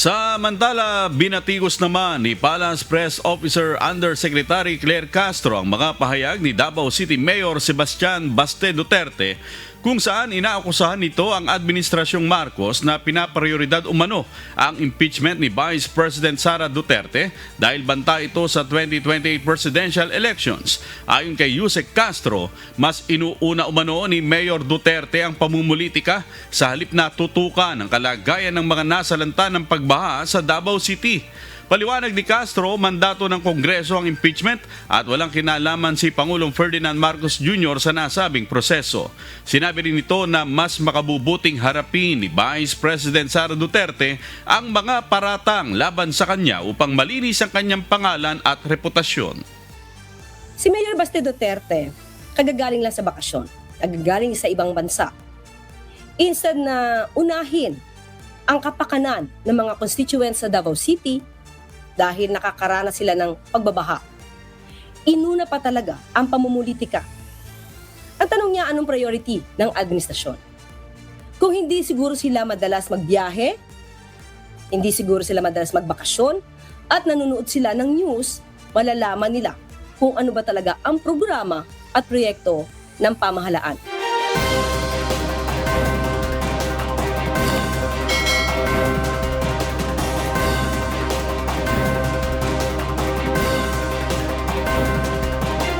Samantala, binatigos naman ni Palace Press Officer Undersecretary Claire Castro ang mga pahayag ni Davao City Mayor Sebastian Baste Duterte kung saan inaakusahan nito ang Administrasyong Marcos na pinaprioridad umano ang impeachment ni Vice President Sara Duterte dahil banta ito sa 2028 presidential elections. Ayon kay Yusek Castro, mas inuuna umano ni Mayor Duterte ang pamumulitika sa halip na tutukan ang kalagayan ng mga nasalanta ng pagbaha sa Davao City. Paliwanag ni Castro, mandato ng Kongreso ang impeachment at walang kinalaman si Pangulong Ferdinand Marcos Jr. sa nasabing proseso. Sinabi rin nito na mas makabubuting harapin ni Vice President Sara Duterte ang mga paratang laban sa kanya upang malinis ang kanyang pangalan at reputasyon. Si Mayor Baste Duterte, kagagaling lang sa bakasyon, kagagaling sa ibang bansa. Instead na unahin ang kapakanan ng mga constituents sa Davao City, dahil nakakaranas sila ng pagbabaha, inuna pa talaga ang pamumulitika. Ang tanong niya, anong priority ng administrasyon? Kung hindi siguro sila madalas magbiyahe, hindi siguro sila madalas magbakasyon, at nanonood sila ng news, malalaman nila kung ano ba talaga ang programa at proyekto ng pamahalaan.